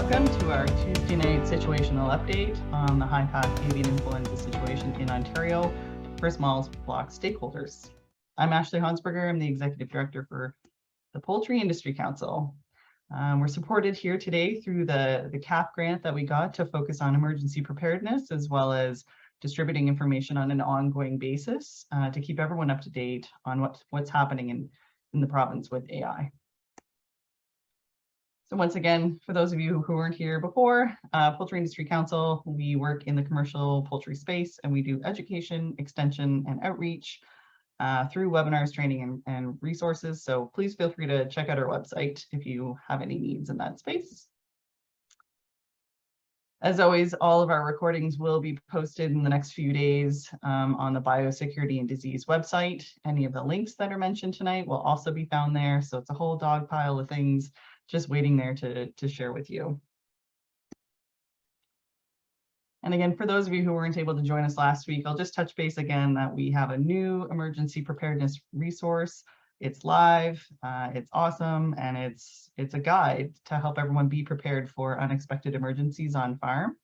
Welcome to our Tuesday night situational update on the high-path avian influenza situation in Ontario for small flock stakeholders. I'm Ashley Honsberger. I'm the Executive Director for the Poultry Industry Council. We're supported here today through the CAP grant that we got to focus on emergency preparedness, as well as distributing information on an ongoing basis to keep everyone up to date on what's happening in the province with AI. So once again, for those of you who weren't here before, Poultry Industry Council, we work in the commercial poultry space, and we do education, extension, and outreach through webinars, training, and resources. So please feel free to check out our website if you have any needs in that space. As always, all of our recordings will be posted in the next few days on the Biosecurity and Disease website. Any of the links that are mentioned tonight will also be found there. So it's a whole dog pile of things just waiting there to share with you. And again, for those of you who weren't able to join us last week, I'll just touch base again that we have a new emergency preparedness resource. It's live, it's awesome, and it's a guide to help everyone be prepared for unexpected emergencies on farm.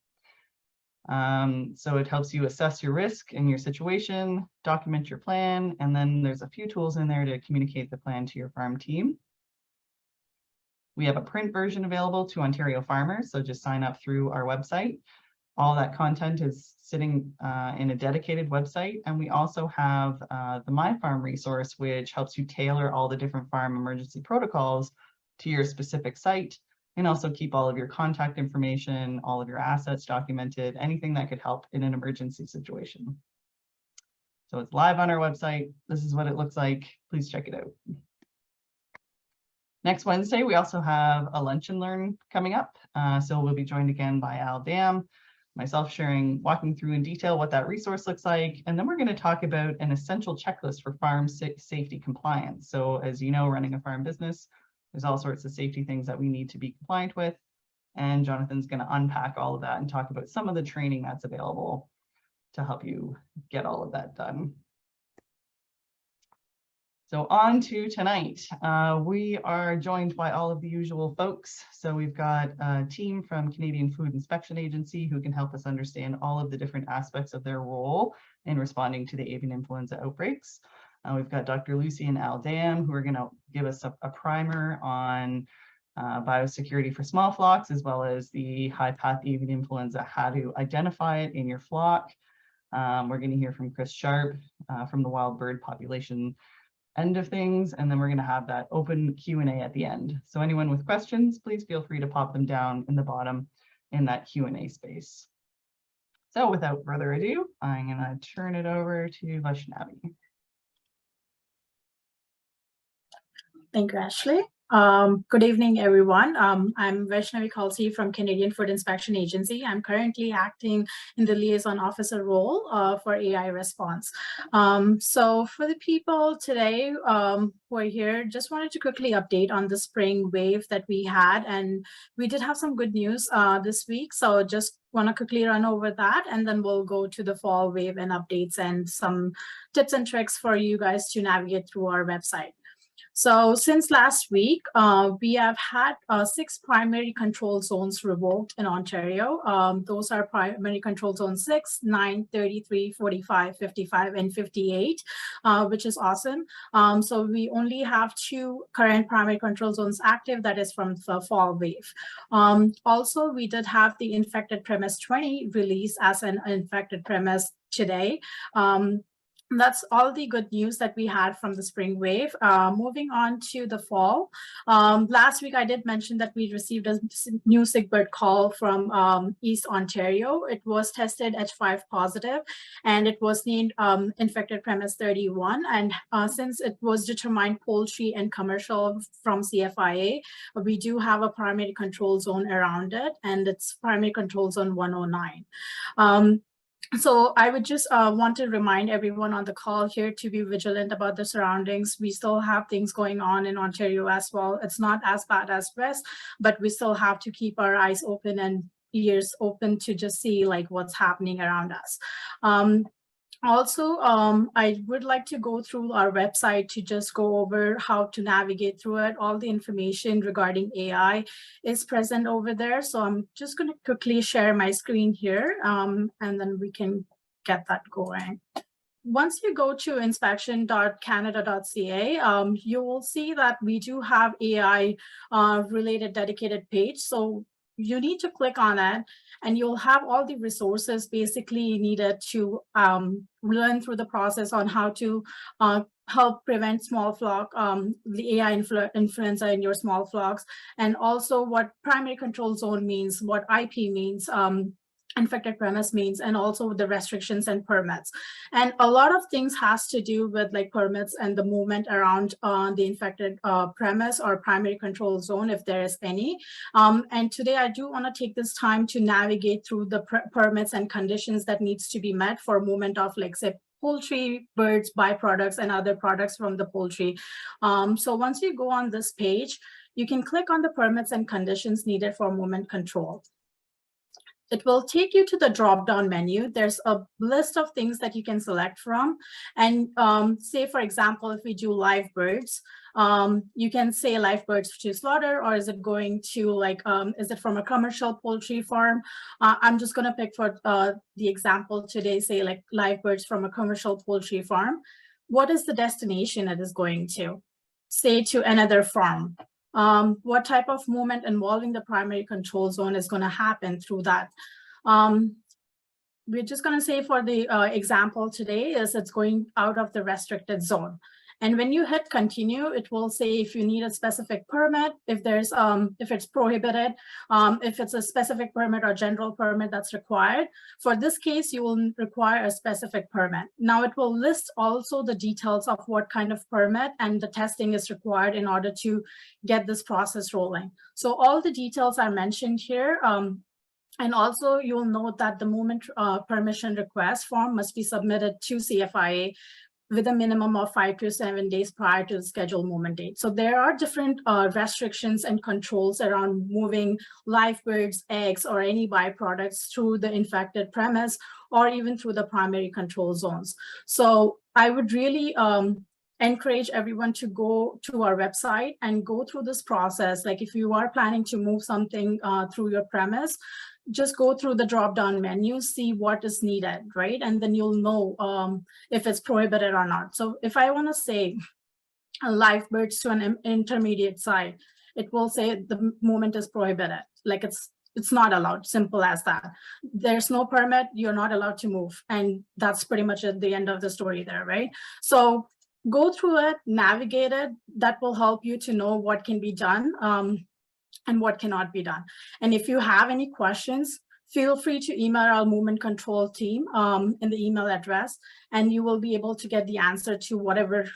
So it helps you assess your risk and your situation, document your plan, and then there's a few tools in there to communicate the plan to your farm team. We have a print version available to Ontario farmers, so just sign up through our website. All that content is sitting in a dedicated website, and we also have the My Farm resource, which helps you tailor all the different farm emergency protocols to your specific site, and also keep all of your contact information, all of your assets documented, anything that could help in an emergency situation. So it's live on our website. This is what it looks like. Please check it out. Next Wednesday, we also have a lunch and learn coming up. So we'll be joined again by Al Dam, myself walking through in detail what that resource looks like. And then we're going to talk about an essential checklist for farm safety compliance. So as you know, running a farm business, there's all sorts of safety things that we need to be compliant with. And Jonathan's going to unpack all of that and talk about some of the training that's available to help you get all of that done. So on to tonight, we are joined by all of the usual folks. So we've got a team from Canadian Food Inspection Agency who can help us understand all of the different aspects of their role in responding to the avian influenza outbreaks. We've got Dr. Luci and Al Dam who are going to give us a primer on biosecurity for small flocks, as well as the high-path avian influenza, how to identify it in your flock. We're going to hear from Chris Sharp from the wild bird population end of things, and then we're going to have that open Q&A at the end. So anyone with questions, please feel free to pop them down in the bottom in that Q&A space. So without further ado, I'm going to turn it over to Vaishnavi. Thank you, Ashley. Good evening, everyone. I'm Vaishnavi Kalsy from Canadian Food Inspection Agency. I'm currently acting in the liaison officer role for AI response. So for the people today who are here, just wanted to quickly update on the spring wave that we had, and we did have some good news this week. So just want to quickly run over that, and then we'll go to the fall wave and updates and some tips and tricks for you guys to navigate through our website. So since last week, we have had 6 primary control zones revoked in Ontario. Those are primary control zone 6, 9, 33, 45, 55, and 58, which is awesome. So we only have 2 current primary control zones active, that is from the fall wave. Also, we did have the infected premise 20 released as an infected premise today. That's all the good news that we had from the spring wave. Moving on to the fall. Last week, I did mention that we received a new sick bird call from East Ontario. It was tested H5 positive, and it was named infected premise 31. And since it was determined poultry and commercial from CFIA, we do have a primary control zone around it, and it's primary control zone 109. So I would just want to remind everyone on the call here to be vigilant about the surroundings. We still have things going on in Ontario as well. It's not as bad as West, but we still have to keep our eyes open and ears open to just see like what's happening around us. Also, I would like to go through our website to just go over how to navigate through it. All the information regarding AI is present over there. So I'm just going to quickly share my screen here, and then we can get that going. Once you go to inspection.canada.ca, you will see that we do have AI related dedicated page. So you need to click on it, and you'll have all the resources basically needed to learn through the process on how to help prevent small flock, the AI influenza in your small flocks, and also what primary control zone means, what IP means, infected premise means, and also the restrictions and permits. And a lot of things has to do with like permits and the movement around the infected premise or primary control zone, if there is any. And today I do want to take this time to navigate through the permits and conditions that needs to be met for movement of, like, say, poultry, birds, byproducts, and other products from the poultry. So once you go on this page, you can click on the permits and conditions needed for movement control. It will take you to the drop-down menu. There's a list of things that you can select from. And say, for example, if we do live birds, you can say live birds to slaughter, or is it going to, like, is it from a commercial poultry farm? I'm just going to pick for the example today, say like live birds from a commercial poultry farm. What is the destination it is going to? Say to another farm. What type of movement involving the primary control zone is going to happen through that. We're just going to say for the example today is it's going out of the restricted zone. And when you hit continue, it will say if you need a specific permit, if there's if it's prohibited, if it's a specific permit or general permit that's required. For this case, you will require a specific permit. Now it will list also the details of what kind of permit and the testing is required in order to get this process rolling. So all the details are mentioned here. And also you'll note that the movement permission request form must be submitted to CFIA with a minimum of 5 to 7 days prior to the scheduled movement date. So there are different restrictions and controls around moving live birds, eggs, or any byproducts through the infected premise or even through the primary control zones. So I would really encourage everyone to go to our website and go through this process. Like if you are planning to move something through your premise, just go through the drop-down menu, see what is needed, right? And then you'll know if it's prohibited or not. So if I want to say live birds to an intermediate site, it will say the movement is prohibited. Like it's not allowed, simple as that. There's no permit, you're not allowed to move. And that's pretty much at the end of the story there, right? So go through it, navigate it. That will help you to know what can be done and what cannot be done. And if you have any questions, feel free to email our movement control team in the email address, and you will be able to get the answer to whatever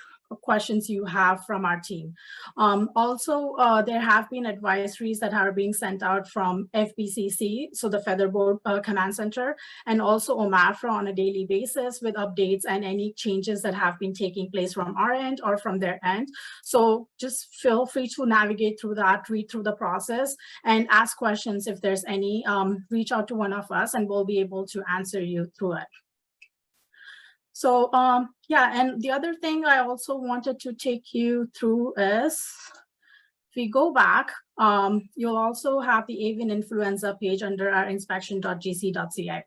questions you have from our team. Also, there have been advisories that are being sent out from FBCC, so the Featherboard Command Center, and also OMAFRA on a daily basis with updates and any changes that have been taking place from our end or from their end. So just feel free to navigate through that, read through the process, and ask questions if there's any. Reach out to one of us and we'll be able to answer you through it. So yeah, and the other thing I also wanted to take you through is, if we go back, you'll also have the avian influenza page under our inspection.gc.ca.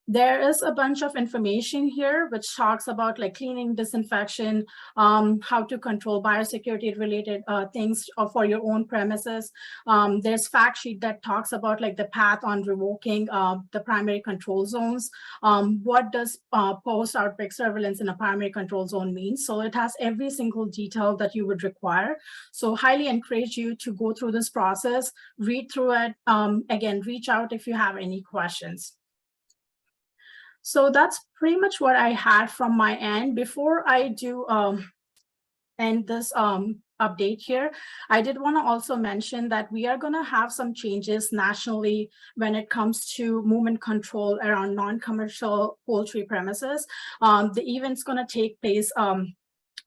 There is a bunch of information here which talks about like cleaning, disinfection, how to control biosecurity related things for your own premises. There's fact sheet that talks about like the path on revoking the primary control zones. What does post-outbreak surveillance in a primary control zone mean? So it has every single detail that you would require. So highly encourage you to go through this process, read through it. Again, reach out if you have any questions. So that's pretty much what I had from my end. Before I do end this update here, I did want to also mention that we are going to have some changes nationally when it comes to movement control around non-commercial poultry premises. The event's going to take place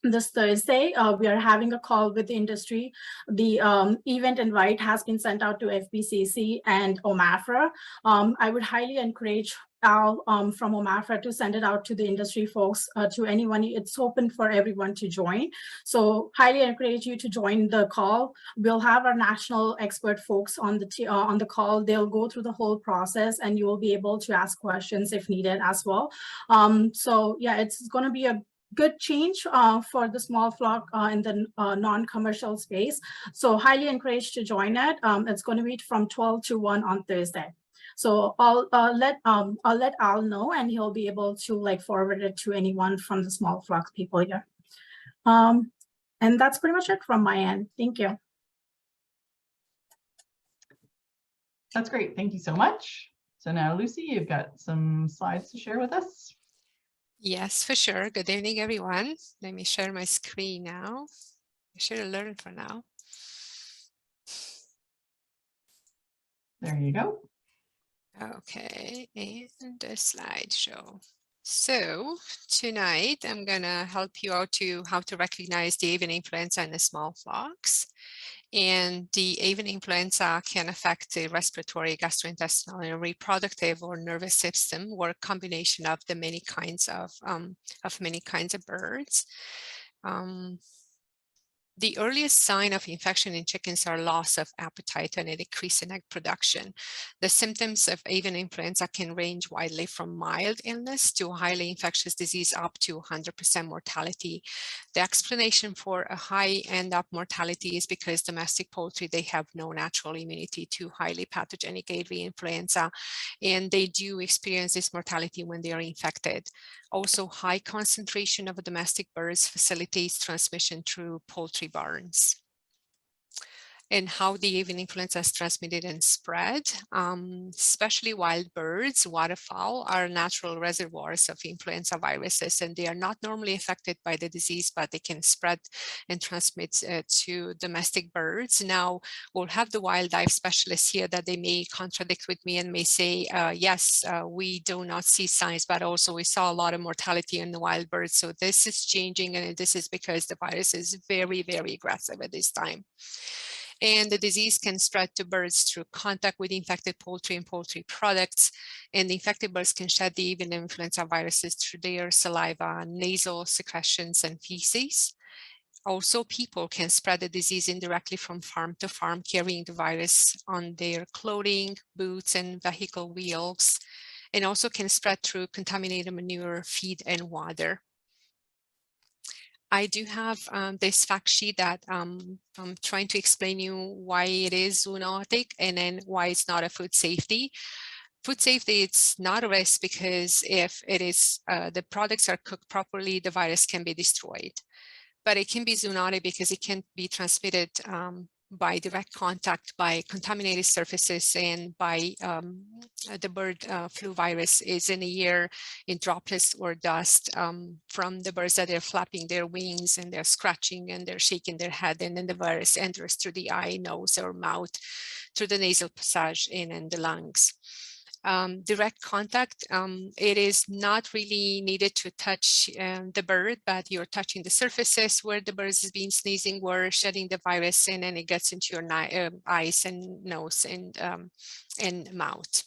this Thursday, we are having a call with the industry. The event invite has been sent out to FBCC and OMAFRA. I would highly encourage Al from OMAFRA to send it out to the industry folks, to anyone. It's open for everyone to join. So highly encourage you to join the call. We'll have our national expert folks on the call. They'll go through the whole process and you will be able to ask questions if needed as well. So yeah, it's going to be a good change for the small flock in the non-commercial space. So highly encouraged to join it. It's going to be from 12 to 1 on Thursday. So I'll let Al know, and he'll be able to like forward it to anyone from the small flock people here. And that's pretty much it from my end. Thank you. That's great. Thank you so much. So now, Lucy, you've got some slides to share with us. Yes, for sure. Good evening, everyone. Let me share my screen now. I should have learned for now. There you go. Okay, and the slideshow. So tonight I'm gonna help you out to how to recognize the avian influenza in the small flocks. And the avian influenza can affect the respiratory, gastrointestinal, and reproductive or nervous system, or a combination of the many kinds of birds. The earliest sign of infection in chickens are loss of appetite and a decrease in egg production. The symptoms of avian influenza can range widely from mild illness to highly infectious disease up to 100% mortality. The explanation for a high end-up mortality is because domestic poultry, they have no natural immunity to highly pathogenic avian influenza, and they do experience this mortality when they are infected. Also, high concentration of domestic birds facilitates transmission through poultry barns. And how the avian influenza is transmitted and spread, especially wild birds, waterfowl are natural reservoirs of influenza viruses, and they are not normally affected by the disease, but they can spread and transmit to domestic birds. Now, we'll have the wildlife specialists here that they may contradict with me and may say, yes, we do not see signs, but also we saw a lot of mortality in the wild birds. So this is changing, and this is because the virus is very, very aggressive at this time. And the disease can spread to birds through contact with infected poultry and poultry products. And the infected birds can shed the avian influenza viruses through their saliva, nasal secretions, and feces. Also, people can spread the disease indirectly from farm to farm, carrying the virus on their clothing, boots, and vehicle wheels, and also can spread through contaminated manure, feed, and water. I do have this fact sheet that I'm trying to explain you why it is zoonotic and then why it's not a food safety. Food safety, it's not a risk because if it is the products are cooked properly, the virus can be destroyed. But it can be zoonotic because it can be transmitted by direct contact, by contaminated surfaces, and by the bird flu virus is in the air in droplets or dust from the birds that are flapping their wings and they're scratching and they're shaking their head, and then the virus enters through the eye, nose, or mouth, through the nasal passage and in the lungs. Direct contact, it is not really needed to touch the bird, but you're touching the surfaces where the bird is being sneezing or shedding the virus, and then it gets into your eyes and nose and mouth.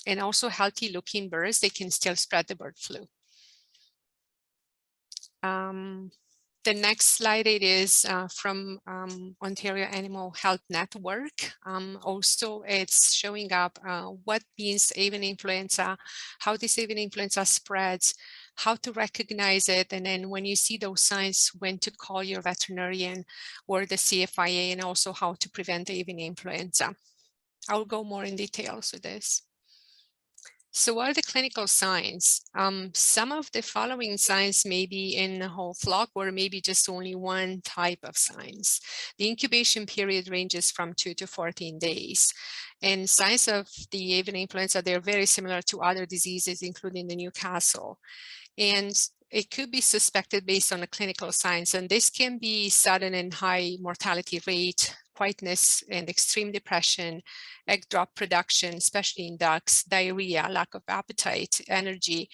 And also healthy looking birds, they can still spread the bird flu. The next slide, it is from Ontario Animal Health Network. Also, it's showing up what means avian influenza, how this avian influenza spreads, how to recognize it, and then when you see those signs, when to call your veterinarian or the CFIA, and also how to prevent the avian influenza. I'll go more in details with this. So what are the clinical signs? Some of the following signs may be in the whole flock, or maybe just only one type of signs. The incubation period ranges from 2 to 14 days. And signs of the avian influenza, they're very similar to other diseases, including the Newcastle. And it could be suspected based on the clinical signs, and this can be sudden and high mortality rate, quietness and extreme depression, egg drop production, especially in ducks, diarrhea, lack of appetite, energy,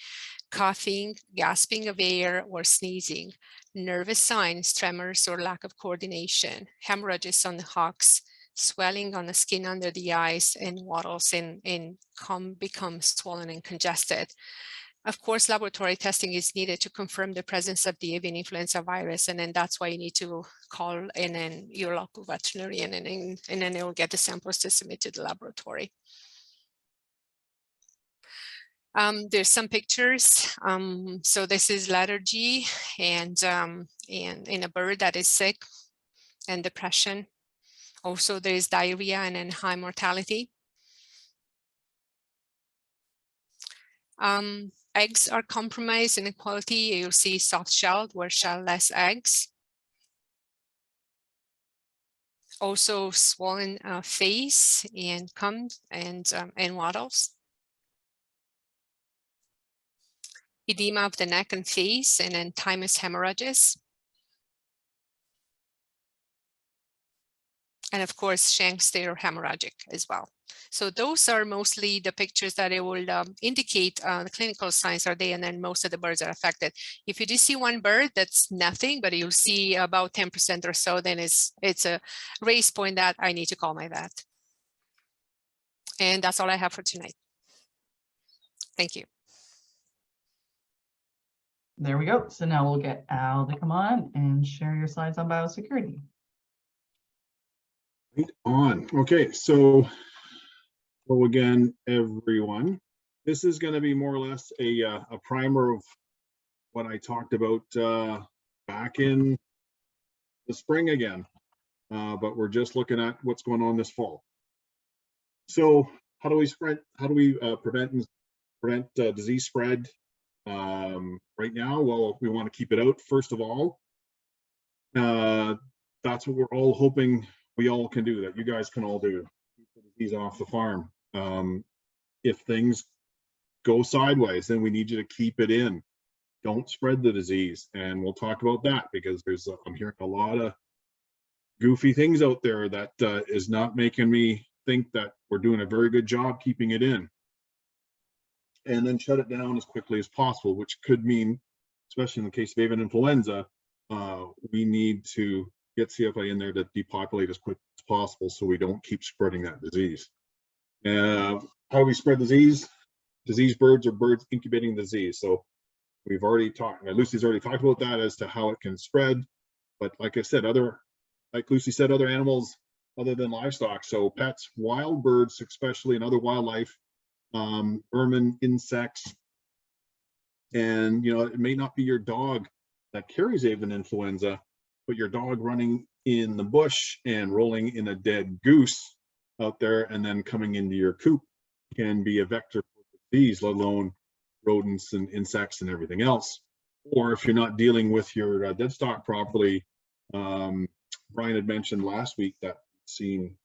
coughing, gasping of air, or sneezing, nervous signs, tremors, or lack of coordination, hemorrhages on the hocks, swelling on the skin under the eyes, and wattles become swollen and congested. Of course, laboratory testing is needed to confirm the presence of the avian influenza virus, and then that's why you need to call in your local veterinarian, and then they will get the samples to submit to the laboratory. There's some pictures. So this is lethargy and in a bird that is sick, and depression. Also, there is diarrhea and then high mortality. Eggs are compromised in quality. You'll see soft-shelled or shell-less eggs. Also, swollen face and comes and wattles. Edema of the neck and face, and then thymus hemorrhages. And of course, shanks, they are hemorrhagic as well. So those are mostly the pictures that it will indicate the clinical signs are there, and then most of the birds are affected. If you do see one bird that's nothing, but you see about 10% or so, then it's a raise point that I need to call my vet. And that's all I have for tonight. Thank you. There we go. So now we'll get Al to come on and share your slides on biosecurity. Right on. Okay, so hello again, everyone. This is going to be more or less a primer of what I talked about back in the spring again, but we're just looking at what's going on this fall. So how do we prevent disease spread right now? Well, we want to keep it out first of all. That's what we're all hoping we all can do, that you guys can all do. Keep the disease off the farm. If things go sideways, then we need you to keep it in. Don't spread the disease, and we'll talk about that because I'm hearing a lot of goofy things out there that is not making me think that we're doing a very good job keeping it in. And then shut it down as quickly as possible, which could mean, especially in the case of avian influenza, we need to get CFIA in there to depopulate as quick as possible so we don't keep spreading that disease. How do we spread disease? Disease birds are birds incubating disease. So we've already talked, Lucy's already talked about that as to how it can spread. But like I said, like Lucy said, other animals other than livestock. So pets, wild birds, especially, and other wildlife, vermin, insects, and it may not be your dog that carries avian influenza, but your dog running in the bush and rolling in a dead goose out there and then coming into your coop can be a vector for disease, let alone rodents and insects and everything else. Or if you're not dealing with your dead stock properly, Brian had mentioned last week that seen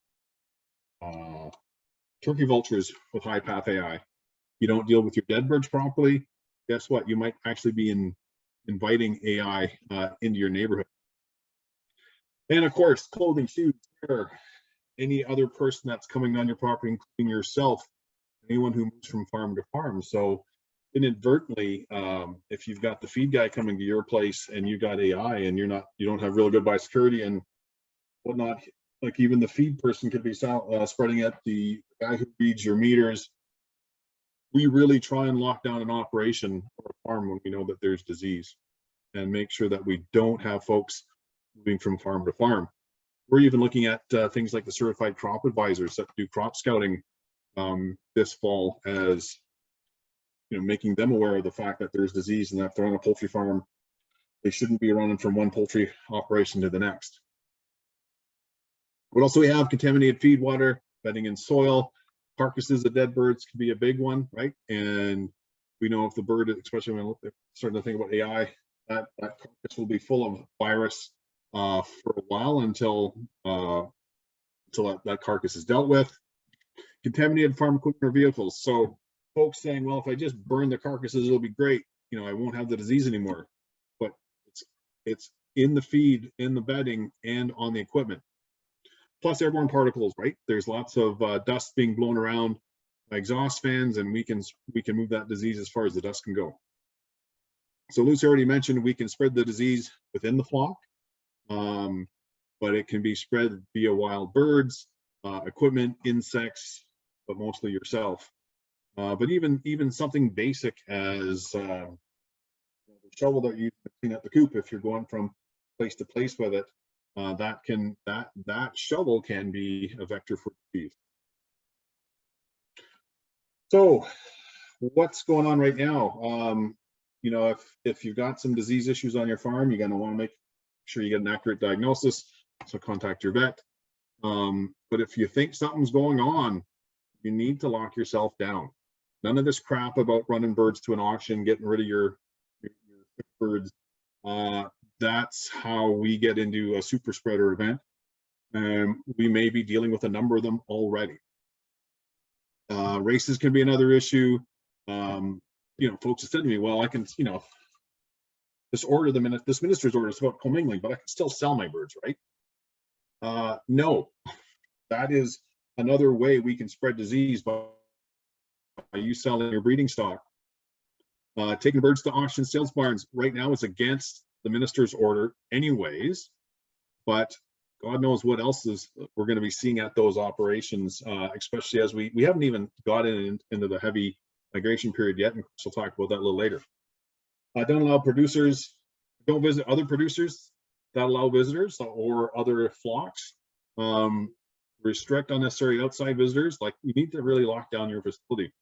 turkey vultures with high PATH-AI. You don't deal with your dead birds properly, guess what? You might actually be inviting AI into your neighborhood. And of course, clothing, shoes, hair, any other person that's coming on your property, including yourself, anyone who moves from farm to farm. So inadvertently, if you've got the feed guy coming to your place and you got AI and you don't have real good biosecurity and whatnot, like even the feed person could be spreading it, the guy who reads your meters. We really try and lock down an operation or a farm when we know that there's disease, and make sure that we don't have folks moving from farm to farm. We're even looking at things like the certified crop advisors that do crop scouting this fall, as making them aware of the fact that there's disease and that if they're on a poultry farm, they shouldn't be running from one poultry operation to the next. What else do we have? Contaminated feed water, bedding in soil, carcasses of dead birds could be a big one, right? And we know if the bird, especially when we're starting to think about AI, that carcass will be full of virus for a while until that carcass is dealt with. Contaminated farm equipment or vehicles. So folks saying, well, if I just burn the carcasses, it'll be great. I won't have the disease anymore. But it's in the feed, in the bedding, and on the equipment. plus airborne particles, right? There's lots of dust being blown around by exhaust fans, and we can move that disease as far as the dust can go. So Luci already mentioned we can spread the disease within the flock, but it can be spread via wild birds, equipment, insects, but mostly yourself. But even something basic as the shovel that you use to clean up the coop, if you're going from place to place with it, that shovel can be a vector for disease. So what's going on right now? You know, if you've got some disease issues on your farm, you're going to want to make sure you get an accurate diagnosis, so contact your vet. But if you think something's going on, you need to lock yourself down. None of this crap about running birds to an auction, getting rid of your birds. That's how we get into a super spreader event. We may be dealing with a number of them already. Races can be another issue. You know, folks have said to me, well, I can, you know, this minister's order is about co-mingling, but I can still sell my birds, right? No, that is another way we can spread disease by you selling your breeding stock. Taking birds to auction sales barns right now is against the minister's order anyways, but God knows what else we're going to be seeing at those operations, especially as we haven't even gotten into the heavy migration period yet, and we'll talk about that a little later. Don't allow producers, don't visit other producers that allow visitors or other flocks. Restrict unnecessary outside visitors. Like, you need to really lock down your facility.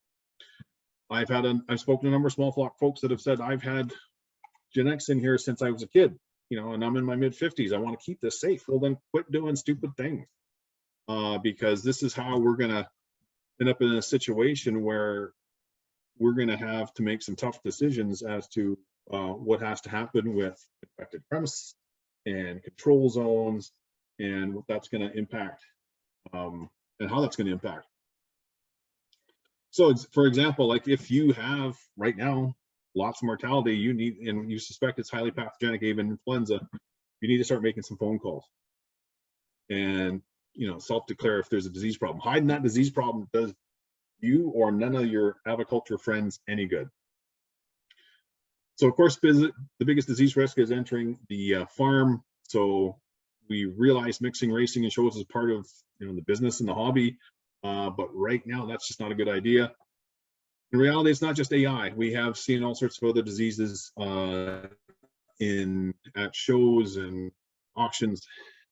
I've spoken to a number of small flock folks that have said, I've had genetics in here since I was a kid, you know, and I'm in my mid-50s. I want to keep this safe. Well, then quit doing stupid things, because this is how we're going to end up in a situation where we're going to have to make some tough decisions as to what has to happen with infected premises and control zones, and what that's going to impact, and how that's going to impact. So, for example, like if you have right now lots of mortality, you need, and you suspect it's highly pathogenic avian influenza, you need to start making some phone calls and, you know, self-declare if there's a disease problem. Hiding that disease problem does you or none of your aviculture friends any good. So, of course, the biggest disease risk is entering the farm. So we realize mixing racing and shows is part of, you know, the business and the hobby. But right now, that's just not a good idea. In reality, it's not just AI. We have seen all sorts of other diseases at shows and auctions,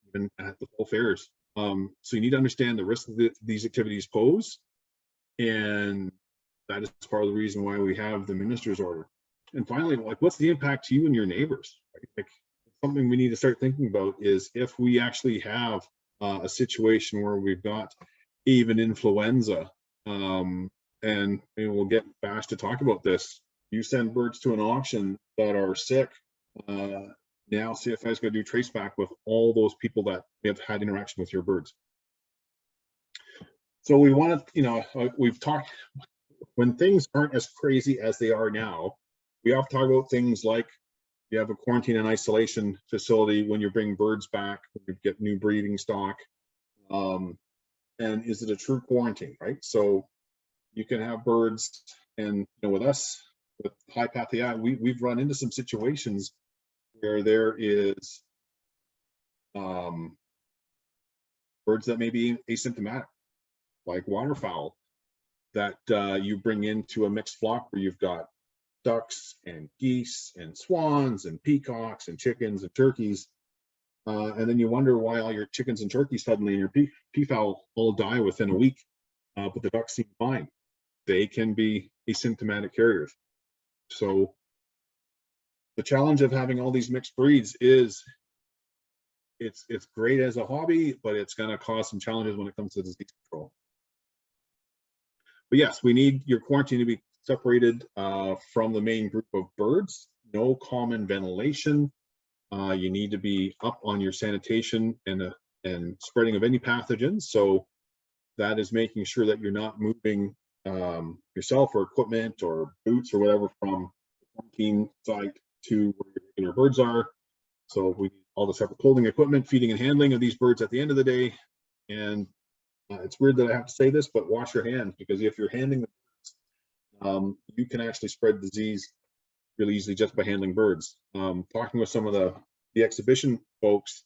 even at the full fairs. So you need to understand the risk that these activities pose, and that is part of the reason why we have the minister's order. And finally, like, what's the impact to you and your neighbors? Right? Like, something we need to start thinking about is if we actually have a situation where we've got avian influenza, and we'll get Vash to talk about this. You send birds to an auction that are sick. Now CFIA is going to do trace back with all those people that may have had interaction with your birds. So we want to, you know, we've talked, when things aren't as crazy as they are now, we have to talk about things like you have a quarantine and isolation facility when you bring birds back, when you get new breeding stock. And is it a true quarantine, right? So you can have birds, and, you know, with us, with high path AI, we've run into some situations where there is birds that may be asymptomatic, like waterfowl, that you bring into a mixed flock where you've got ducks and geese and swans and peacocks and chickens and turkeys. And then you wonder why all your chickens and turkeys suddenly and your peafowl all die within a week, but the ducks seem fine. They can be asymptomatic carriers. So the challenge of having all these mixed breeds is it's great as a hobby, but it's going to cause some challenges when it comes to disease control. But yes, we need your quarantine to be separated from the main group of birds. No common ventilation. You need to be up on your sanitation and spreading of any pathogens. So that is making sure that you're not moving yourself or equipment or boots or whatever from the quarantine site to where your birds are. So we need all the separate clothing, equipment, feeding and handling of these birds at the end of the day. And it's weird that I have to say this, but wash your hands, because if you're handling the you can actually spread disease really easily just by handling birds. Talking with some of the exhibition folks,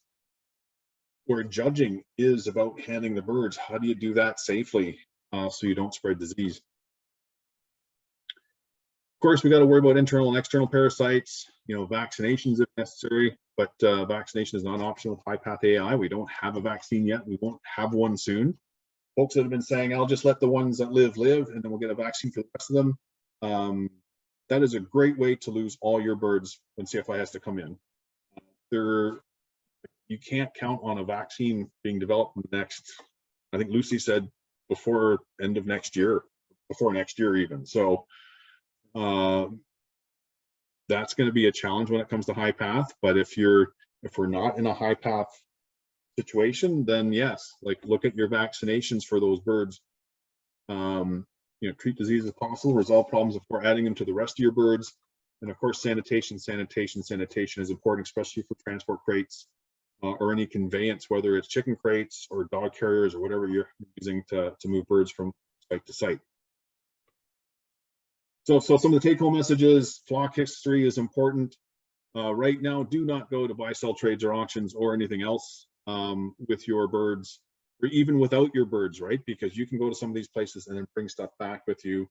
where judging is about handling the birds, how do you do that safely so you don't spread disease? Of course, we got to worry about internal and external parasites, you know, vaccinations if necessary, but vaccination is not optional with high path AI. We don't have a vaccine yet. We won't have one soon. Folks that have been saying, I'll just let the ones that live, and then we'll get a vaccine for the rest of them. That is a great way to lose all your birds when CFI has to come in. You can't count on a vaccine being developed in the next, I think Luci said before end of next year, before next year even. So that's going to be a challenge when it comes to high path. But if we're not in a high path situation, then yes, like look at your vaccinations for those birds. You know, treat disease as possible, resolve problems before adding them to the rest of your birds. And of course, sanitation is important, especially for transport crates or any conveyance, whether it's chicken crates or dog carriers or whatever you're using to move birds from site to site. So some of the take-home messages: flock history is important. Right now, do not go to buy-sell trades or auctions or anything else with your birds, or even without your birds, right? Because you can go to some of these places and then bring stuff back with you.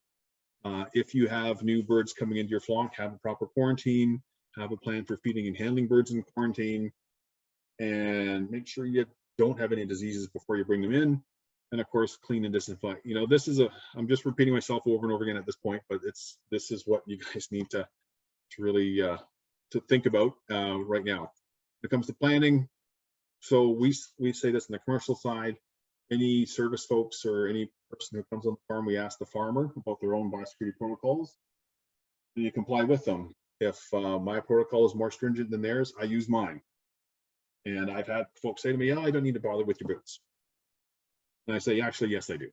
If you have new birds coming into your flock, have a proper quarantine, have a plan for feeding and handling birds in quarantine, and make sure you don't have any diseases before you bring them in. And of course, clean and disinfect. You know, this is I'm just repeating myself over and over again at this point, but this is what you guys need to really to think about right now. When it comes to planning, so we say this in the commercial side: any service folks or any person who comes on the farm, we ask the farmer about their own biosecurity protocols, and you comply with them. If my protocol is more stringent than theirs, I use mine. And I've had folks say to me, "Oh, I don't need to bother with your boots." And I say, actually, yes, I do.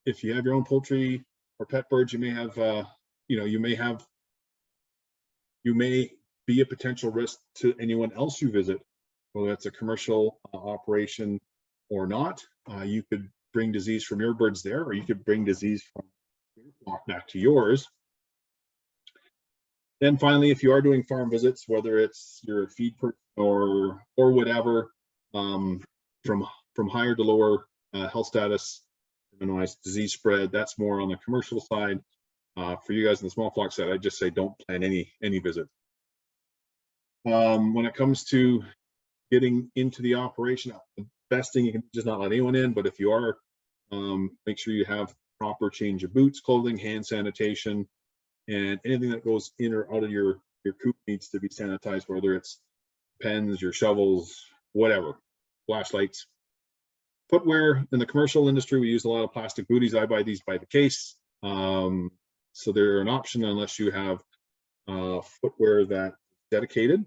If you have your own poultry or pet birds, you may have, you may be a potential risk to anyone else you visit, whether that's a commercial operation or not. You could bring disease from your birds there, or you could bring disease from your flock back to yours. Then finally, if you are doing farm visits, whether it's your feed person or whatever, from higher to lower health status, minimize disease spread, that's more on the commercial side. For you guys in the small flock side, I just say don't plan any visit. When it comes to getting into the operation, the best thing, you can just not let anyone in, but if you are, make sure you have proper change of boots, clothing, hand sanitation, and anything that goes in or out of your coop needs to be sanitized, whether it's pens, your shovels, whatever, flashlights. Footwear, in the commercial industry, we use a lot of plastic booties. I buy these by the case. So they're an option unless you have footwear that's dedicated.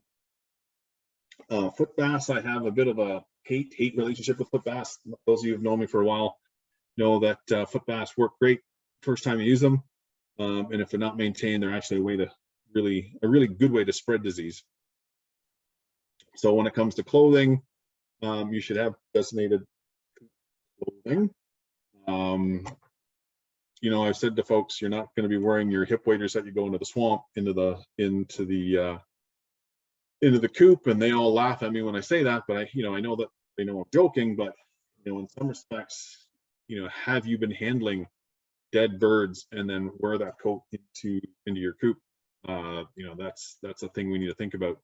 Foot baths, I have a bit of a hate relationship with foot baths. Those of you who've known me for a while know that foot baths work great first time you use them. And if they're not maintained, they're actually a really good way to spread disease. So when it comes to clothing, you should have designated clothing. You know, I've said to folks, you're not going to be wearing your hip waders that you go into the swamp, into the coop, and they all laugh at me when I say that. But I know that they know I'm joking. But in some respects, have you been handling dead birds and then wear that coat into your coop? That's a thing we need to think about.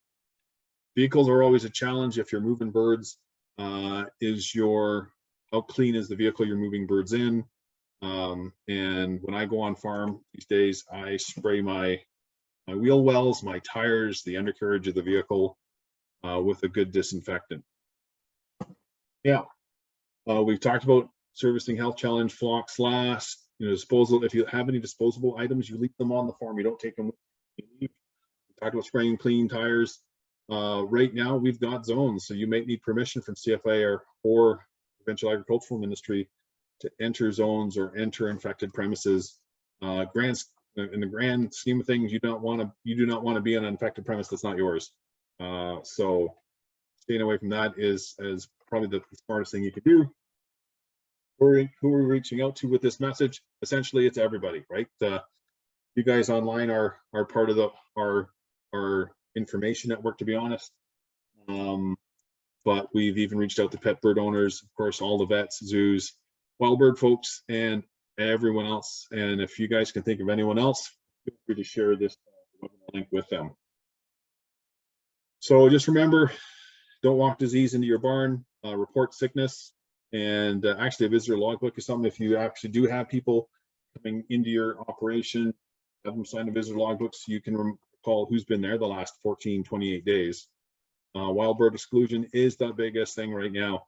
Vehicles are always a challenge if you're moving birds. How clean is the vehicle you're moving birds in? And when I go on farm these days, I spray my wheel wells, my tires, the undercarriage of the vehicle with a good disinfectant. Yeah, we've talked about servicing health challenge flocks last. Disposal. If you have any disposable items, you leave them on the farm. You don't take them with you. We talked about spraying clean tires. Right now, we've got zones, so you may need permission from CFIA or provincial agricultural ministry to enter zones or enter infected premises. In the grand scheme of things, you do not want to be on an infected premise that's not yours. So staying away from that is probably the smartest thing you could do. Who are we reaching out to with this message? Essentially, it's everybody, right? You guys online are part of our information network, to be honest. But we've even reached out to pet bird owners, of course, all the vets, zoos, wild bird folks, and everyone else. And if you guys can think of anyone else, feel free to share this webinar link with them. So just remember, don't walk disease into your barn, report sickness, and actually a visitor logbook is something. If you actually do have people coming into your operation, have them sign a visitor logbook so you can recall who's been there the last 14, 28 days. Wild bird exclusion is the biggest thing right now. I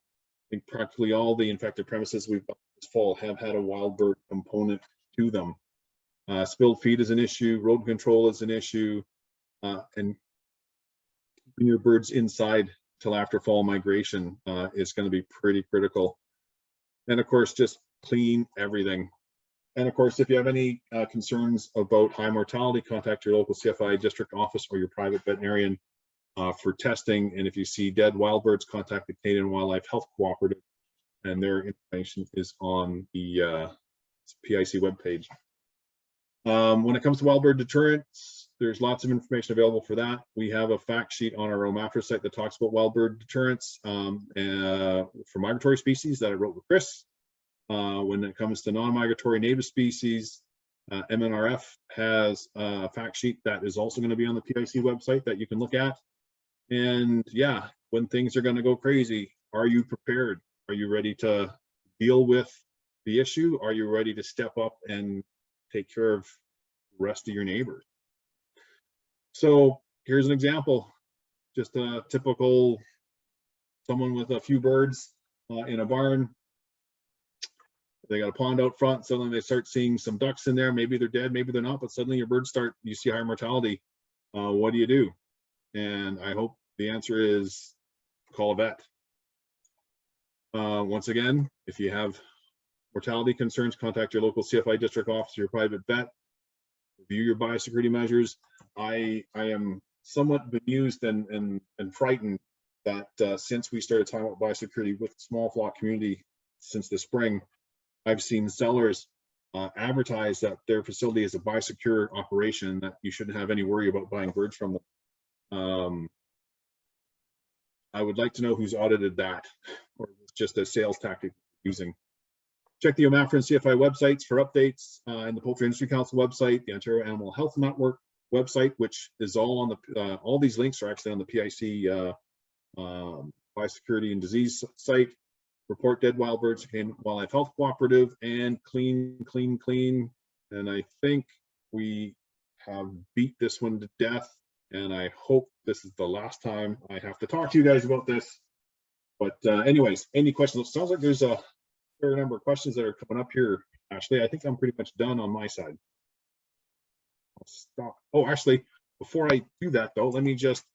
think practically all the infected premises we've got this fall have had a wild bird component to them. Spilled feed is an issue, rodent control is an issue, and keeping your birds inside till after fall migration is going to be pretty critical. And of course, just clean everything. And of course, if you have any concerns about high mortality, contact your local CFIA district office or your private veterinarian for testing. And if you see dead wild birds, contact the Canadian Wildlife Health Cooperative, and their information is on the PIC webpage. When it comes to wild bird deterrence, there's lots of information available for that. We have a fact sheet on our OMAFRA site that talks about wild bird deterrence for migratory species that I wrote with Chris. When it comes to non-migratory native species, MNRF has a fact sheet that is also going to be on the PIC website that you can look at. And yeah, when things are going to go crazy, are you prepared? Are you ready to deal with the issue? Are you ready to step up and take care of the rest of your neighbors? So here's an example, just a typical someone with a few birds in a barn. They got a pond out front, suddenly they start seeing some ducks in there. Maybe they're dead, maybe they're not, but suddenly your birds you see higher mortality. What do you do? And I hope the answer is call a vet. Once again, if you have mortality concerns, contact your local CFI district office, your private vet, review your biosecurity measures. I am somewhat bemused and frightened that since we started talking about biosecurity with the small flock community since the spring, I've seen sellers advertise that their facility is a biosecure operation, that you shouldn't have any worry about buying birds from them. I would like to know who's audited that, or it's just a sales tactic using. Check the OMAFRA and CFI websites for updates, and the Poultry Industry Council website, the Ontario Animal Health Network website, which is all on the, all these links are actually on the PIC Biosecurity and Disease site. Report dead wild birds to Wildlife Health Cooperative, and clean. And I think we have beat this one to death, and I hope this is the last time I have to talk to you guys about this. But anyways, any questions? It sounds like there's a fair number of questions that are coming up here, Ashley. I think I'm pretty much done on my side. I'll stop. Oh, actually, before I do that though, let me just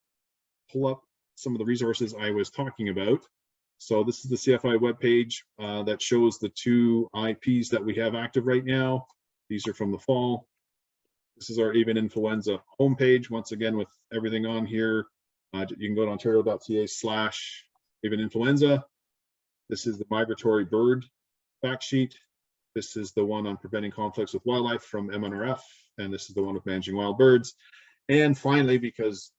pull up some of the resources I was talking about. So this is the CFI webpage that shows the 2 IPs that we have active right now. These are from the fall. This is our Avian Influenza homepage, once again, with everything on here. You can go to ontario.ca/Avian Influenza. This is the migratory bird fact sheet. This is the one on preventing conflicts with wildlife from MNRF, and this is the one with managing wild birds. And finally, because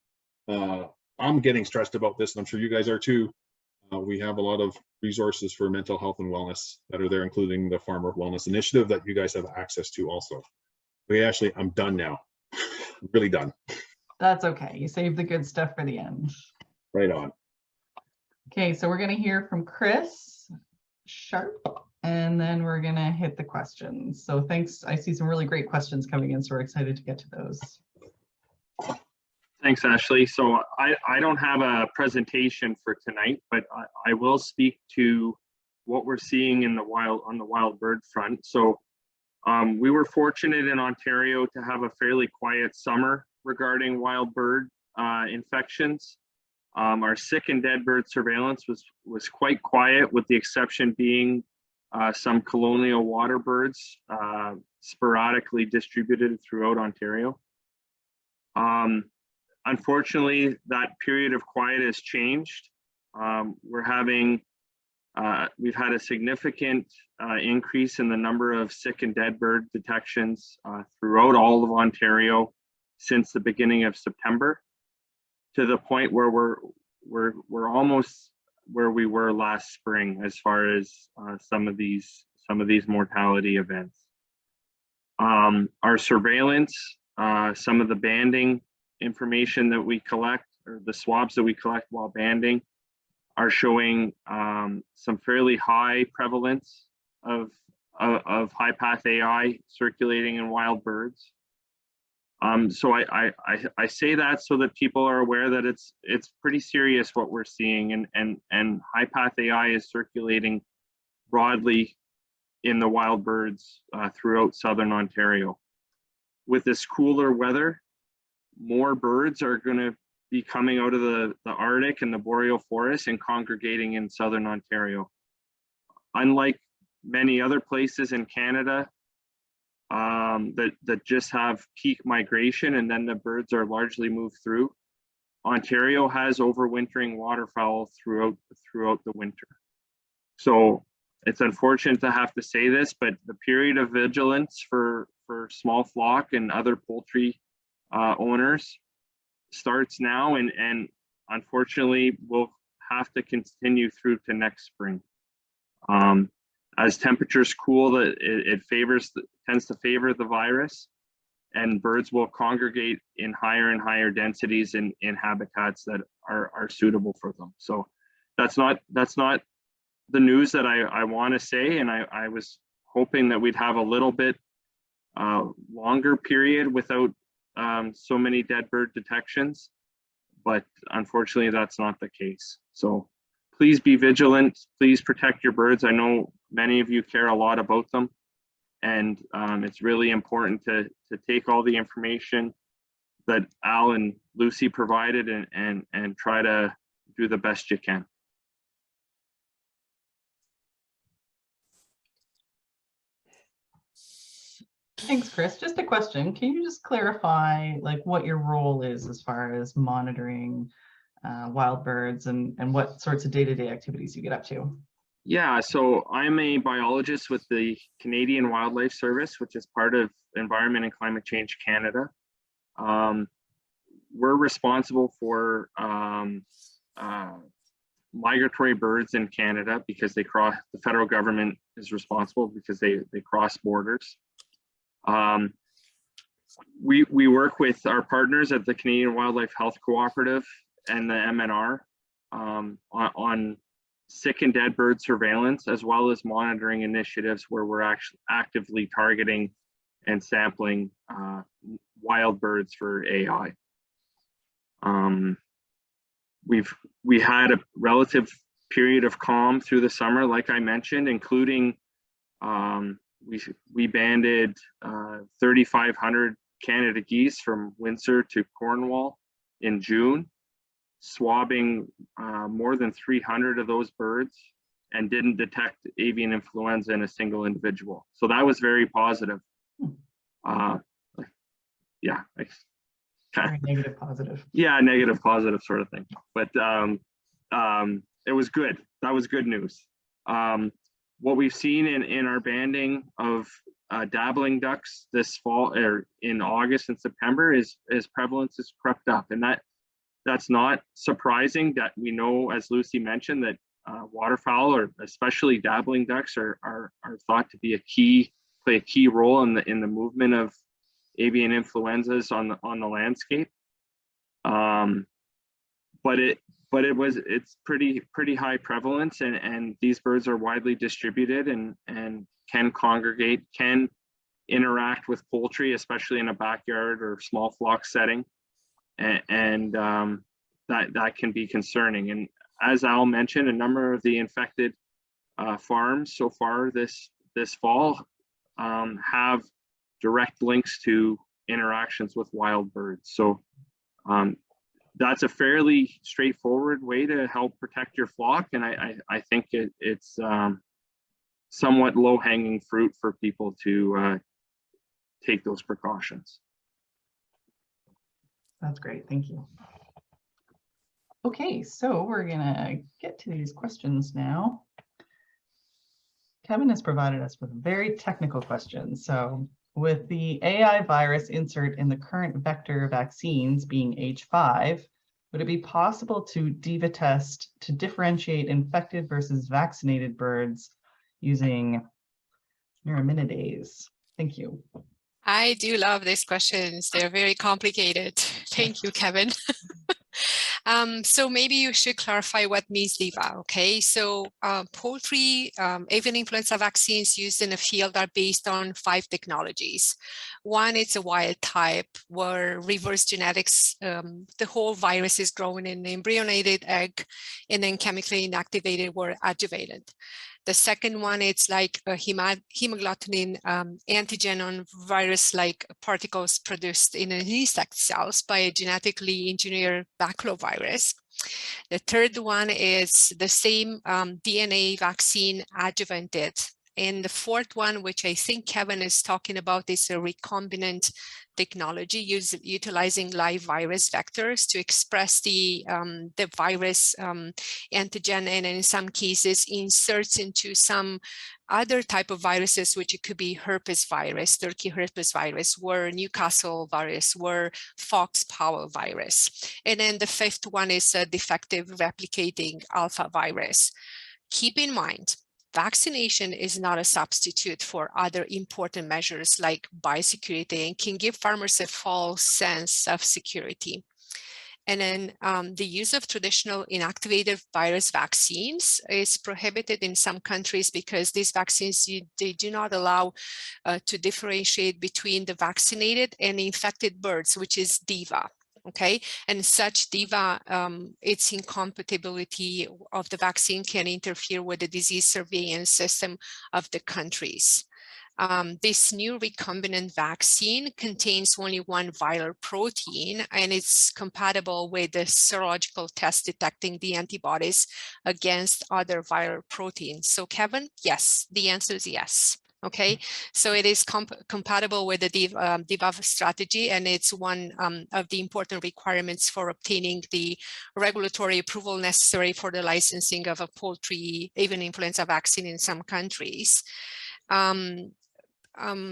I'm getting stressed about this, and I'm sure you guys are too, we have a lot of resources for mental health and wellness that are there, including the Farmer Wellness Initiative that you guys have access to also. Okay, Ashley, I'm done now. I'm really done. That's okay. You saved the good stuff for the end. Right on. Okay, so we're going to hear from Chris Sharp, and then we're going to hit the questions. So thanks. I see some really great questions coming in, so we're excited to get to those. Thanks, Ashley. So I don't have a presentation for tonight, but I will speak to what we're seeing in the wild, on the wild bird front. So we were fortunate in Ontario to have a fairly quiet summer regarding wild bird infections. Our sick and dead bird surveillance was quite quiet, with the exception being some colonial water birds sporadically distributed throughout Ontario. Unfortunately, that period of quiet has changed we're having, we've had a significant increase in the number of sick and dead bird detections throughout all of Ontario since the beginning of September, to the point where we're almost where we were last spring as far as some of these mortality events. Our surveillance, some of the banding information that we collect, or the swabs that we collect while banding, are showing some fairly high prevalence of high path AI circulating in wild birds. So I say that so that people are aware that it's pretty serious what we're seeing, and high path AI is circulating broadly in the wild birds throughout southern Ontario. With this cooler weather, more birds are going to be coming out of the Arctic and the boreal forests and congregating in southern Ontario. Unlike many other places in Canada that just have peak migration and then the birds are largely moved through, Ontario has overwintering waterfowl throughout the winter. So it's unfortunate to have to say this, but the period of vigilance for small flock and other poultry owners starts now, and unfortunately will have to continue through to next spring. As temperatures cool, it tends to favor the virus, and birds will congregate in higher and higher densities in habitats that are suitable for them. So that's not the news that I want to say, and I was hoping that we'd have a little bit longer period without so many dead bird detections, but unfortunately that's not the case. So please be vigilant, please protect your birds. I know many of you care a lot about them, and it's really important to take all the information that Al and Lucy provided and try to do the best you can. Thanks, Chris. Just a question. Can you just clarify like what your role is as far as monitoring wild birds and what sorts of day-to-day activities you get up to? Yeah, so I'm a biologist with the Canadian Wildlife Service, which is part of Environment and Climate Change Canada. We're responsible for migratory birds in Canada because they cross, the federal government is responsible because they cross borders. We work with our partners at the Canadian Wildlife Health Cooperative and the MNR on sick and dead bird surveillance, as well as monitoring initiatives where we're actually actively targeting and sampling wild birds for AI. We had a relative period of calm through the summer, like I mentioned, including we banded 3,500 Canada geese from Windsor to Cornwall in June, swabbing more than 300 of those birds, and didn't detect avian influenza in a single individual. So that was very positive. Yeah. Very negative positive. Yeah, negative positive sort of thing. But it was good. That was good news. What we've seen in our banding of dabbling ducks this fall, or in August and September, is prevalence has crept up, and that's not surprising. That we know, as Lucy mentioned, that waterfowl, or especially dabbling ducks, are thought to be play a key role in the movement of avian influenzas on the landscape. But it's pretty high prevalence, and these birds are widely distributed and can congregate, can interact with poultry, especially in a backyard or small flock setting, and that can be concerning. And as Al mentioned, a number of the infected farms so far this fall have direct links to interactions with wild birds. So that's a fairly straightforward way to help protect your flock, and I think it's somewhat low-hanging fruit for people to take those precautions. That's great. Thank you. Okay, so we're gonna get to these questions now. Kevin has provided us with very technical questions. So with the AI virus insert in the current vector vaccines being H5, would it be possible to DIVA test to differentiate infected versus vaccinated birds using neuraminidase? Thank you. I do love these questions. They're very complicated. Thank you, Kevin. So maybe you should clarify what means DIVA, okay? So poultry, avian influenza vaccines used in the field are based on 5 technologies. One, it's a wild type where reverse genetics, the whole virus is grown in an embryonated egg and then chemically inactivated or adjuvated. The second one, it's like a hemagglutinin antigen on virus-like particles produced in an insect cells by a genetically engineered baculovirus. The third one is the same DNA vaccine adjuvanted. And the fourth one, which I think Kevin is talking about, is a recombinant technology utilizing live virus vectors to express the virus antigen, and in some cases inserts into some other type of viruses, which it could be herpes virus, turkey herpes virus, or Newcastle virus, or fox Powell virus. And then the fifth one is a defective replicating alpha virus. Keep in mind, vaccination is not a substitute for other important measures like biosecurity and can give farmers a false sense of security. And then the use of traditional inactivated virus vaccines is prohibited in some countries because these vaccines, they do not allow to differentiate between the vaccinated and infected birds, which is DIVA. Okay, and such DIVA, its incompatibility of the vaccine can interfere with the disease surveillance system of the countries. This new recombinant vaccine contains only one viral protein, and it's compatible with the serological test detecting the antibodies against other viral proteins. So Kevin, yes, the answer is yes. Okay, so it is compatible with the DIVA strategy, and it's one of the important requirements for obtaining the regulatory approval necessary for the licensing of a poultry avian influenza vaccine in some countries.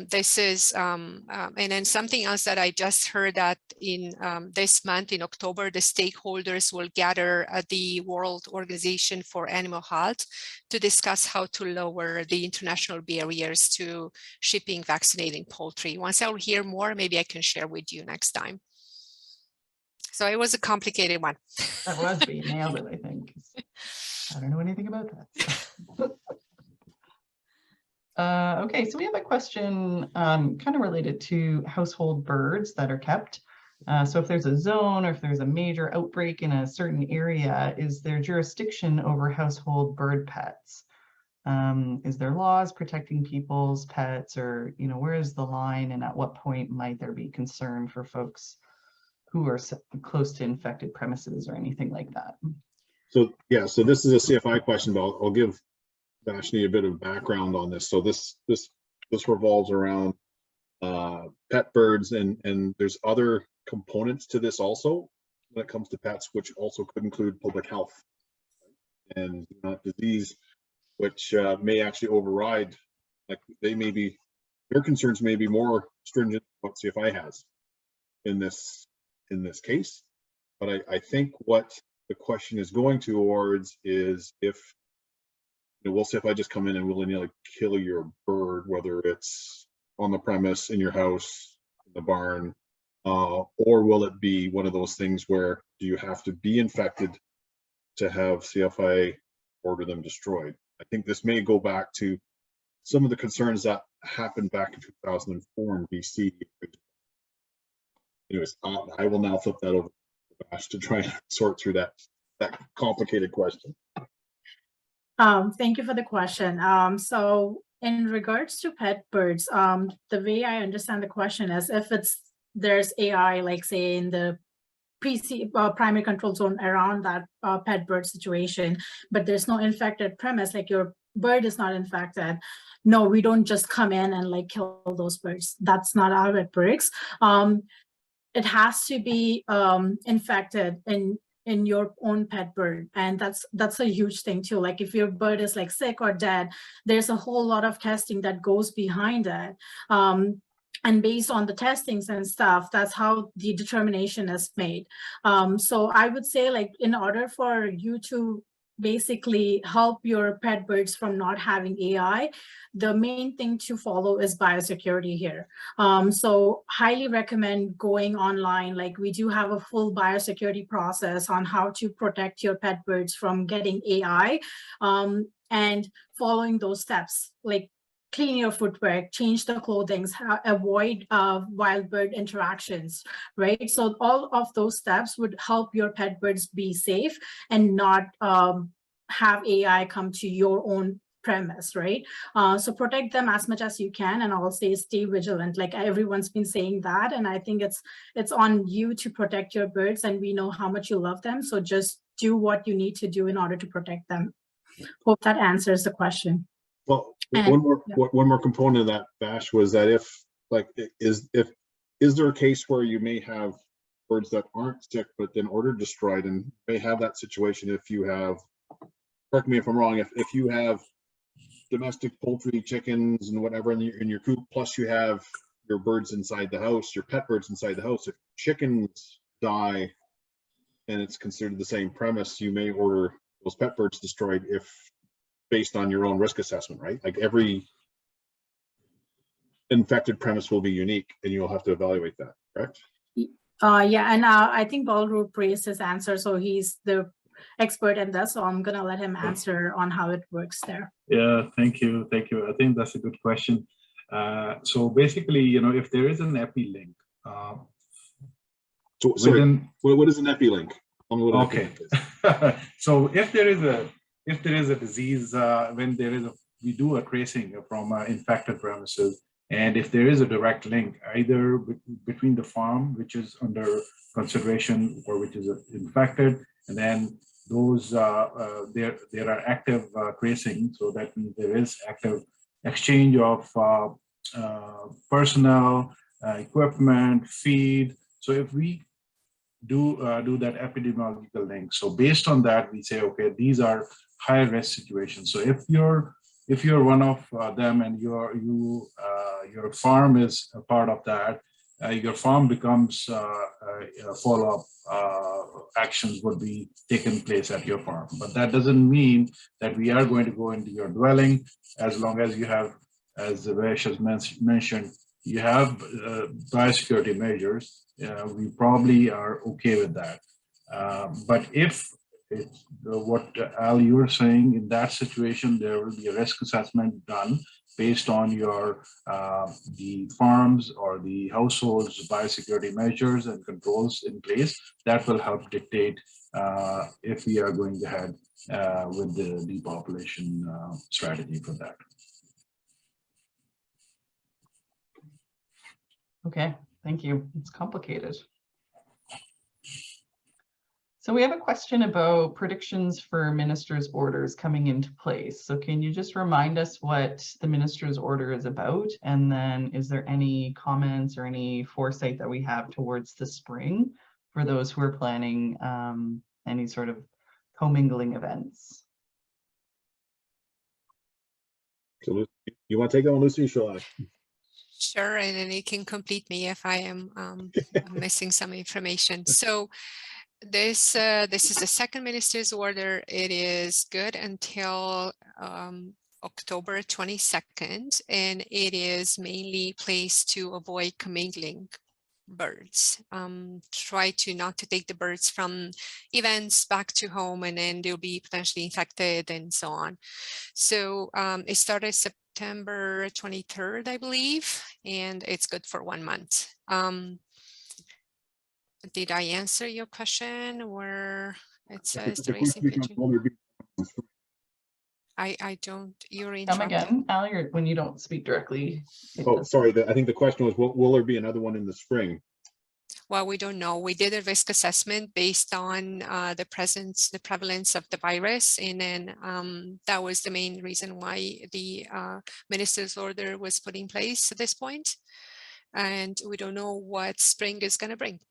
This is, and then something else that I just heard that in this month in October, the stakeholders will gather at the World Organization for Animal Health to discuss how to lower the international barriers to shipping vaccinating poultry. Once I'll hear more, maybe I can share with you next time. So it was a complicated one. That was, but you nailed it, I think. I don't know anything about that. Okay, so we have a question kind of related to household birds that are kept. So if there's a zone or if there's a major outbreak in a certain area, is there jurisdiction over household bird pets? Is there laws protecting people's pets, or where is the line, and at what point might there be concern for folks who are close to infected premises or anything like that? So yeah, so this is a CFI question, but I'll give Vaishnavi a bit of background on this. So this revolves around pet birds, and there's other components to this also when it comes to pets, which also could include public health and disease, which may actually override, like their concerns may be more stringent than what CFI has in this case. But I think what the question is going towards is if will CFI just come in and willy-nilly kill your bird, whether it's on the premise, in your house, in the barn, or will it be one of those things where do you have to be infected to have CFIA order them destroyed? I think this may go back to some of the concerns that happened back in 2004 in BC. Anyways, I will now flip that over to Vash to try and sort through that complicated question. Thank you for the question. So in regards to pet birds, the way I understand the question is if there's AI, like say in the primary control zone around that pet bird situation, but there's no infected premise, like your bird is not infected. No, we don't just come in and like kill those birds. That's not how it works. It has to be infected in your own pet bird. And that's a huge thing too. Like if your bird is like sick or dead, there's a whole lot of testing that goes behind that. And based on the testings and stuff, that's how the determination is made. So I would say, like, in order for you to basically help your pet birds from not having AI, the main thing to follow is biosecurity here. So highly recommend going online. Like, we do have a full biosecurity process on how to protect your pet birds from getting AI, and following those steps, like clean your footwear, change the clothing, avoid wild bird interactions, right? So all of those steps would help your pet birds be safe and not have AI come to your own premise, right? So protect them as much as you can, and I'll say stay vigilant. Like, everyone's been saying that, and I think it's on you to protect your birds, and we know how much you love them. So just do what you need to do in order to protect them. Hope that answers the question. Well, one more component of that, Vash, was that if is there a case where you may have birds that aren't sick but then ordered destroyed, and may have that situation if you have, correct me if I'm wrong, if you have domestic poultry, chickens and whatever in your coop, plus you have your birds inside the house, your pet birds inside the house. If chickens die and it's considered the same premise, you may order those pet birds destroyed if based on your own risk assessment, right? Like, every infected premise will be unique and you'll have to evaluate that, correct? Yeah, and I think Balroop raised his answer, so he's the expert in this, so I'm gonna let him answer on how it works there. Yeah, thank you. I think that's a good question. So basically, you know, if there is an epi link, So sorry, what is an epi link? Okay. So if there is a disease, when we do a tracing from infected premises, and if there is a direct link either between the farm, which is under consideration, or which is infected, and then those there are active tracing, so that means there is active exchange of personnel, equipment, feed. So if we do that epidemiological link, so based on that we say, okay, these are high risk situations. So if you're one of them, and your farm is a part of that, your farm becomes follow-up actions would be taken place at your farm. But that doesn't mean that we are going to go into your dwelling, as long as you have, as Vash has mentioned, you have biosecurity measures. We probably are okay with that. But if it's what Al, you were saying, in that situation, there will be a risk assessment done based on your the farms or the households biosecurity measures and controls in place. That will help dictate if we are going ahead with the depopulation strategy for that. Okay, thank you. It's complicated. So we have a question about predictions for minister's orders coming into place. So can you just remind us what the minister's order is about? And then is there any comments or any foresight that we have towards the spring for those who are planning any sort of co-mingling events? So you want to take that one, Luci? Shall I? Sure, and then you can complete me if I am missing some information. So this is the second minister's order. It is good until October 22nd, and it is mainly placed to avoid commingling birds. Try to not to take the birds from events back to home, and then they'll be potentially infected and so on. So it started September 23rd, I believe, and it's good for 1 month. Did I answer your question, or it says the racing pigeon? I don't, you're interrupting. Come again, Al, when you don't speak directly. Oh, sorry, I think the question was, will there be another one in the spring? Well, we don't know. We did a risk assessment based on the prevalence of the virus, and then that was the main reason why the minister's order was put in place at this point. And we don't know what spring is going to bring.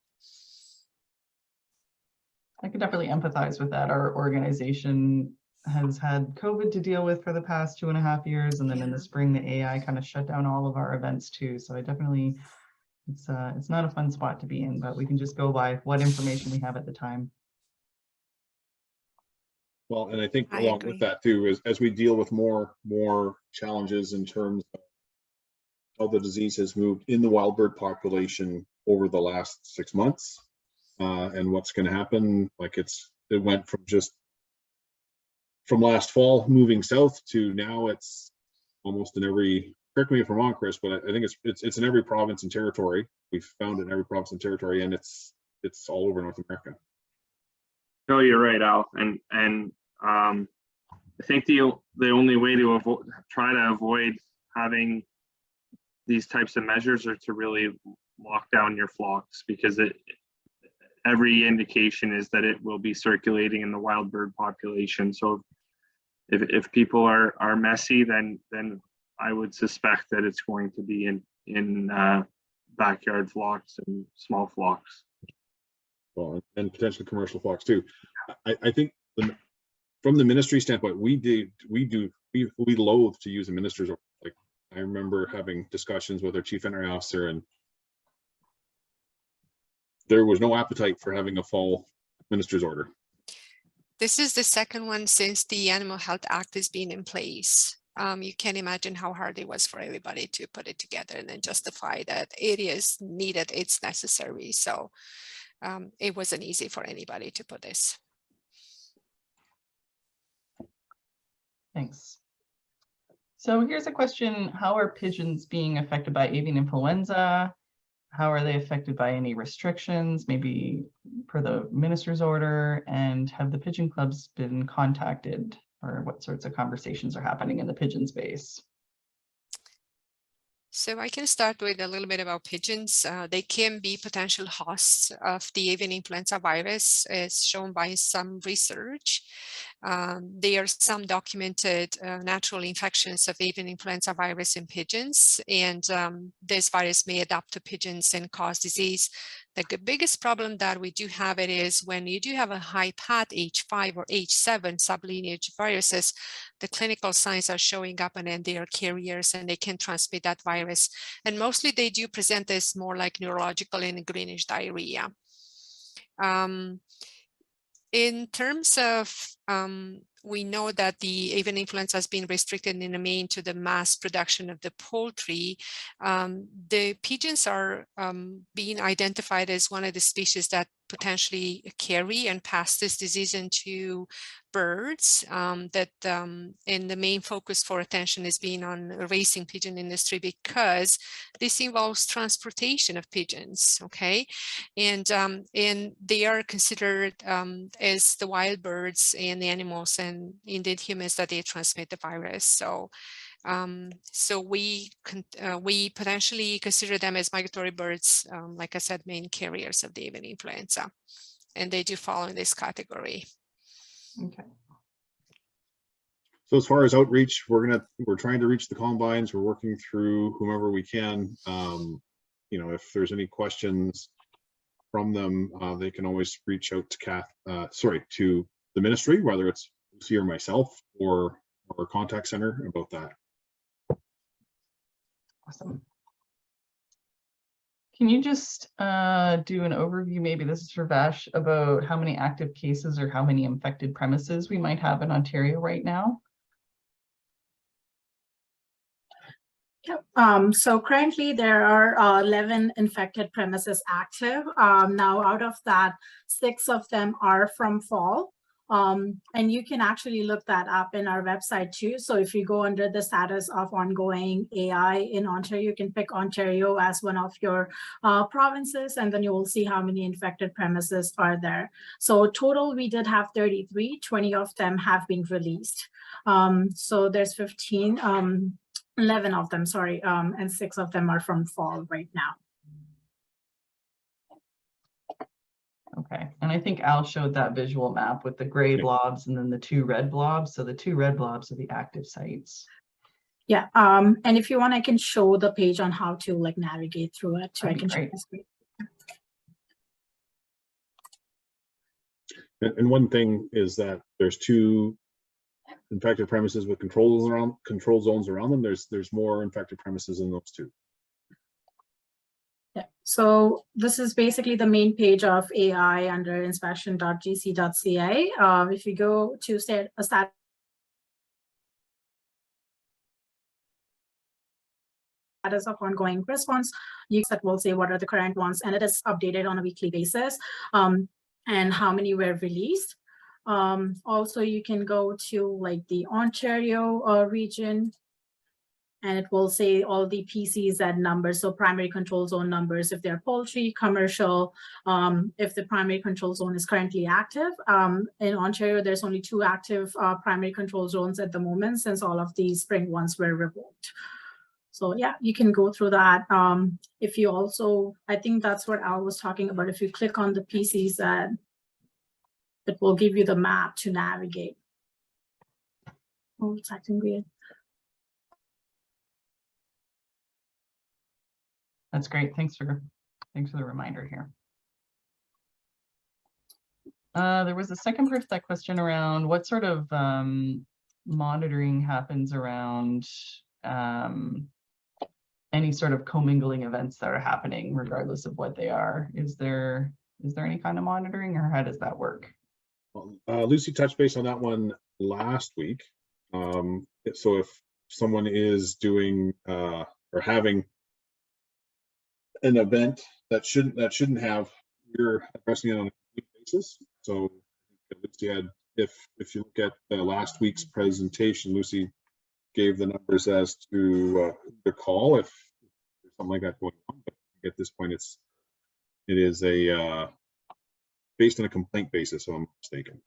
I could definitely empathize with that. Our organization has had COVID to deal with for the past 2.5 years, and then in the spring, the AI kind of shut down all of our events too. So I definitely, it's not a fun spot to be in, but we can just go by what information we have at the time. Well, and I think I along agree. with that too, is as we deal with more challenges in terms of how the disease has moved in the wild bird population over the last 6 months, and what's going to happen. Like it went from last fall moving south to now it's almost in every, correct me if I'm wrong, Chris, but I think it's in every province and territory. We've found it in every province and territory, and it's all over North America. No, you're right, Al, and I think the only way to try to avoid having these types of measures are to really lock down your flocks, because every indication is that it will be circulating in the wild bird population. So if people are messy, then I would suspect that it's going to be in backyard flocks and small flocks. Well, and potentially commercial flocks too. I think from the ministry standpoint, we loathe to use a minister's order. Like I remember having discussions with our chief veterinary officer, and there was no appetite for having a fall minister's order. This is the second one since the Animal Health Act has been in place. You can imagine how hard it was for everybody to put it together and then justify that it is needed, it's necessary. So it wasn't easy for anybody to put this. Thanks. So here's a question. How are pigeons being affected by avian influenza? How are they affected by any restrictions, maybe per the minister's order? And have the pigeon clubs been contacted, or what sorts of conversations are happening in the pigeon space? So I can start with a little bit about pigeons. They can be potential hosts of the avian influenza virus, as shown by some research. There are some documented natural infections of avian influenza virus in pigeons, and this virus may adapt to pigeons and cause disease. The biggest problem that we do have it is when you do have a high PAT H5 or H7 sublineage viruses, the clinical signs are showing up and then they are carriers and they can transmit that virus. And mostly they do present as more like neurological and greenish diarrhea. In terms of, we know that the avian influenza has been restricted in the main to the mass production of the poultry. The pigeons are being identified as one of the species that potentially carry and pass this disease into birds, and the main focus for attention is being on the racing pigeon industry because this involves transportation of pigeons, okay? And they are considered as the wild birds and the animals and indeed humans that they transmit the virus. So so we potentially consider them as migratory birds, like I said, main carriers of the avian influenza, and they do fall in this category. Okay. So as far as outreach, we're trying to reach the combines. We're working through whomever we can. You know, if there's any questions from them, they can always reach out to to the ministry, whether it's Luci or myself or our contact center about that. Awesome. Can you just do an overview, maybe this is for Vash, about how many active cases or how many infected premises we might have in Ontario right now? Yep. So currently there are 11 infected premises active. Now out of that, 6 of them are from fall. And you can actually look that up in our website too. So if you go under the status of ongoing AI in Ontario, you can pick Ontario as one of your provinces, and then you will see how many infected premises are there. So total, we did have 33, 20 of them have been released. So there's 11 of them, sorry, and 6 of them are from fall right now. Okay, and I think Al showed that visual map with the gray blobs and then the 2 red blobs. So the 2 red blobs are the active sites. Yeah, and if you want, I can show the page on how to like navigate through it. So I can show the screen. And one thing is that there's 2 infected premises with control zones around them. There's more infected premises in those 2. Yeah. So this is basically the main page of AI under inspection.gc.ca. If you go to status of ongoing response, that will say what are the current ones, and it is updated on a weekly basis, and how many were released. Also, you can go to like the Ontario region, and it will say all the PCs and numbers, so primary control zone numbers, if they're poultry, commercial, if the primary control zone is currently active. In Ontario, there's only 2 active primary control zones at the moment, since all of the spring ones were revoked. So yeah, you can go through that. If you also, I think that's what Al was talking about. If you click on the PCs, that it will give you the map to navigate. Oh, it's acting weird. That's great. Thanks for the reminder here. There was a second part to that question around what sort of monitoring happens around any sort of commingling events that are happening, regardless of what they are. Is there any kind of monitoring, or how does that work? Well, Luci touched base on that one last week. So if someone is doing or having an event that shouldn't have, you're addressing it on a weekly basis. So Luci had, if you look at last week's presentation, Luci gave the numbers as to the call if there's something like that going on. But at this point, it is a based on a complaint basis, if I'm not mistaken.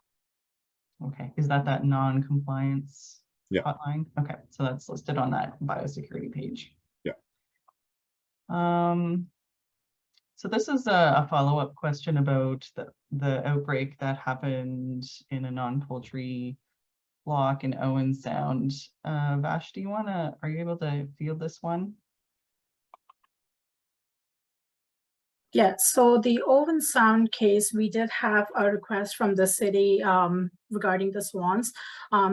Okay, is that non-compliance Yeah. hotline? Okay, so that's listed on that biosecurity page. Yeah. So this is a follow-up question about the outbreak that happened in a non-poultry block in Owen Sound. Vash, are you able to field this one? Yeah, so the Owen Sound case, we did have a request from the city regarding the swans.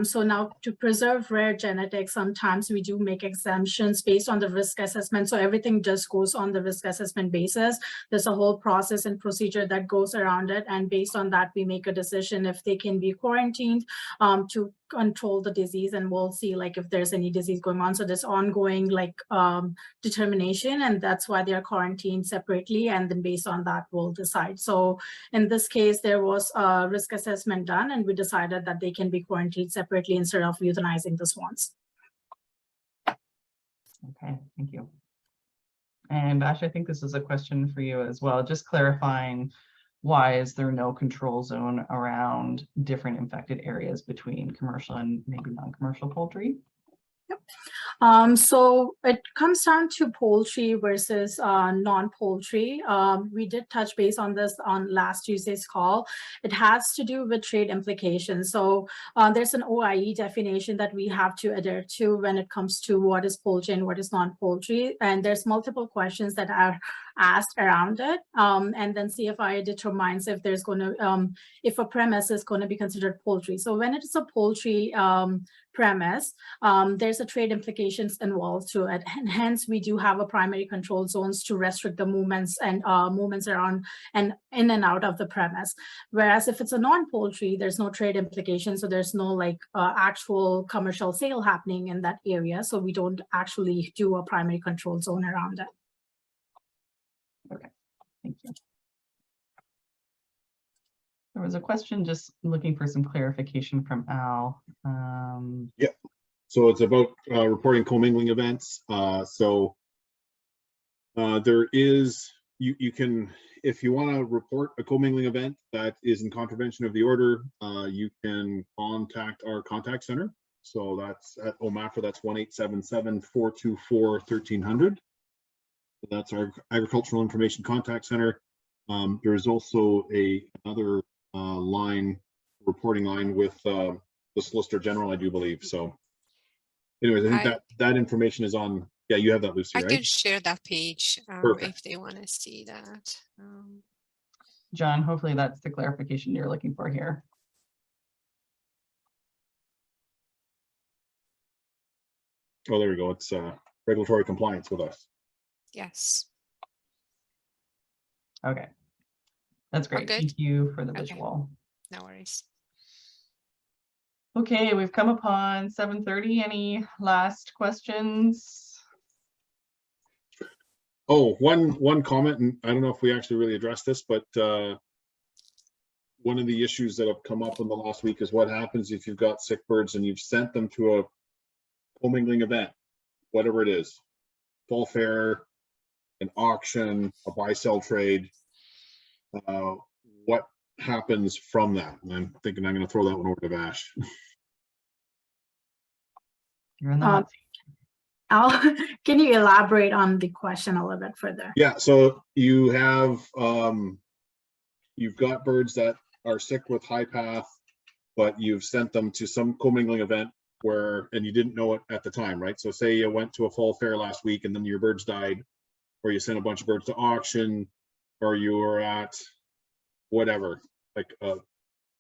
So now, to preserve rare genetics, sometimes we do make exemptions based on the risk assessment. So everything just goes on the risk assessment basis. There's a whole process and procedure that goes around it. And based on that, we make a decision if they can be quarantined to control the disease, and we'll see like if there's any disease going on. So there's ongoing like determination, and that's why they are quarantined separately. And then based on that, we'll decide. So in this case, there was a risk assessment done, and we decided that they can be quarantined separately instead of euthanizing the swans. Okay, thank you. And Vash, I think this is a question for you as well, just clarifying, why is there no control zone around different infected areas between commercial and maybe non-commercial poultry? Yep. So it comes down to poultry versus non-poultry. We did touch base on this on last Tuesday's call. It has to do with trade implications. So there's an OIE definition that we have to adhere to when it comes to what is poultry and what is non-poultry. And there's multiple questions that are asked around it. And then CFIA determines if there's going to, if a premise is going to be considered poultry. So when it is a poultry premise, there's a trade implications involved to it, and hence we do have a primary control zones to restrict the movements and movements around and in and out of the premise. Whereas if it's a non-poultry, there's no trade implications, so there's no like actual commercial sale happening in that area, so we don't actually do a primary control zone around it. Okay, thank you. There was a question just looking for some clarification from Al. Yeah, so it's about reporting commingling events. There is, you can, if you want to report a commingling event that is in contravention of the order, you can contact our contact center. So that's at OMAFRA, that's 1-877-424-1300. That's our Agricultural Information Contact Center. There is also another reporting line with the Solicitor General, I do believe. So anyways, I think that information is on. Yeah, you have that, Luci, I right? can share that page if they want to see that. John, hopefully that's the clarification you're looking for here. Oh, there we go. It's regulatory compliance with us. Yes. Okay, that's great. good. Thank you for the Okay. visual. No worries. Okay, we've come upon 7:30. Any last questions? Oh, one comment, and I don't know if we actually really addressed this, but one of the issues that have come up in the last week is what happens if you've got sick birds and you've sent them to a co-mingling event, whatever it is, fall fair, an auction, a buy-sell trade. What happens from that? And I'm thinking I'm going to throw that one over to Vash. You're in the hot seat. Can you elaborate on the question a little bit further? Yeah, so you have you've got birds that are sick with high path, but you've sent them to some co-mingling event where, and you didn't know it at the time, right? So say you went to a fall fair last week and then your birds died, or you sent a bunch of birds to auction, or you were at whatever, like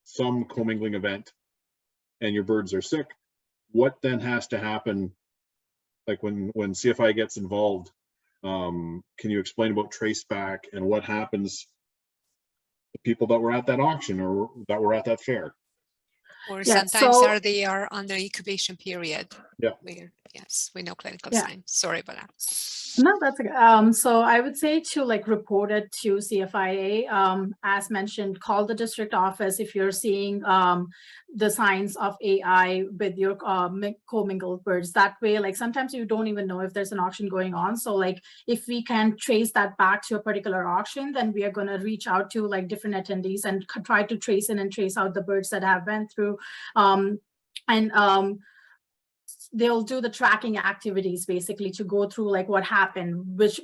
some co-mingling event, and your birds are sick. What then has to happen? Like when CFIA gets involved, can you explain about trace back and what happens to people that were at that auction or that were at that fair? Or Yeah, sometimes they are under incubation period. Yeah. Yes, we know clinical Yeah. signs. Sorry about that. No, that's okay. So I would say to like report it to CFIA, as mentioned, call the district office if you're seeing the signs of AI with your co-mingled birds. That way, like sometimes you don't even know if there's an auction going on. So like if we can trace that back to a particular auction, then we are going to reach out to like different attendees and try to trace in and trace out the birds that have been through. They'll do the tracking activities basically to go through like what happened, which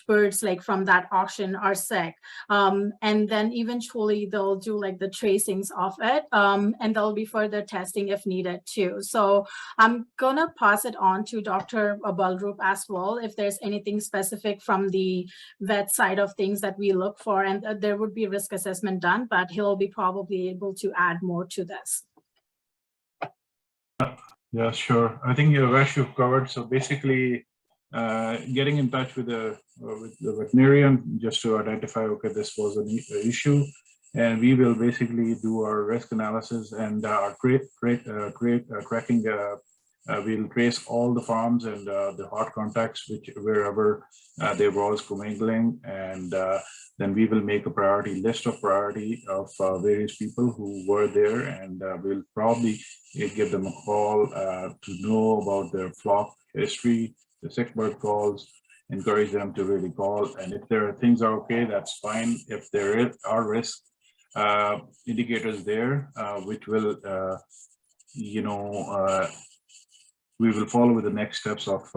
birds like from that auction are sick, and then eventually they'll do like the tracings of it, and there'll be further testing if needed too. So I'm gonna pass it on to Dr. Balroop as well if there's anything specific from the vet side of things that we look for, and there would be risk assessment done, but he'll be probably able to add more to this. Yeah, sure. I think Vash, you've covered. So basically, getting in touch with the veterinarian just to identify, okay, this was an issue, and we will basically do our risk analysis and our tracking. We'll trace all the farms and the hot contacts wherever there was co-mingling, and then we will make a priority list of various people who were there, and we'll probably give them a call to know about their flock history, the sick bird calls, encourage them to really call. And if things are okay, that's fine. If there are risk indicators there, which will, we will follow with the next steps of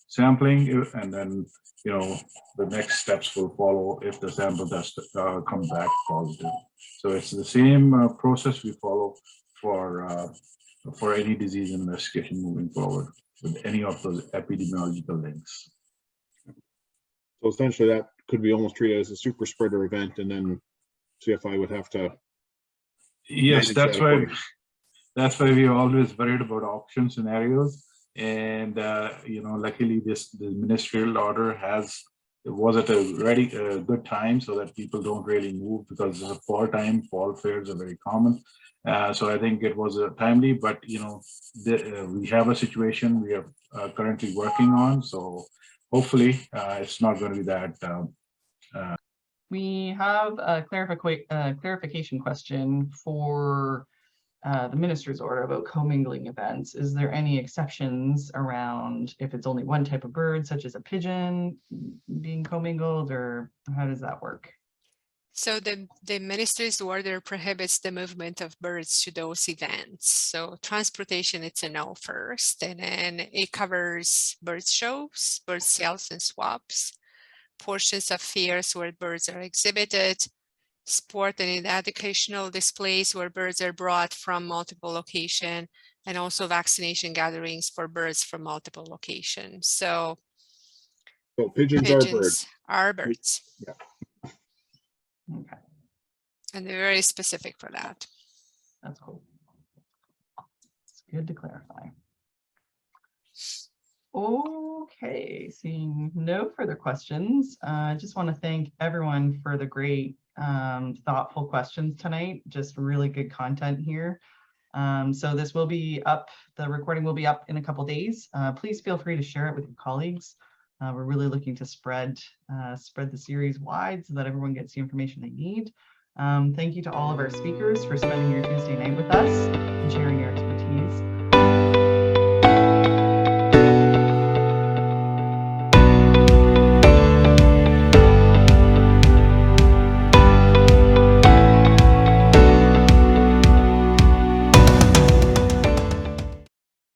sampling, and then the next steps will follow if the sample does come back positive. So it's the same process we follow for any disease investigation moving forward with any of those epidemiological links. So essentially that could be almost treated as a super spreader event, and then CFI would have to. Yes, that's why we're always worried about auction scenarios. And luckily the ministerial order was at a good time so that people don't really move, because the fall fairs are very common. So I think it was timely, but we have a situation we are currently working on. So hopefully it's not going to be that. We have a clarification question for the minister's order about co-mingling events. Is there any exceptions around if it's only one type of bird, such as a pigeon, being co-mingled, or how does that work? So the minister's order prohibits the movement of birds to those events. So transportation, it's a no first, and then it covers bird shows, bird sales and swaps, portions of fairs where birds are exhibited, sport and educational displays where birds are brought from multiple locations, and also vaccination gatherings for birds from multiple locations. So pigeons are birds. Are birds. Yeah. Okay. And they're very specific for that. That's cool. It's good to clarify. Okay, seeing no further questions, I just want to thank everyone for the great, thoughtful questions tonight. Just really good content here. So this will be up, the recording will be up in a couple days. Please feel free to share it with your colleagues. We're really looking to spread the series wide so that everyone gets the information they need. Thank you to all of our speakers for spending your Tuesday night with us and sharing your expertise.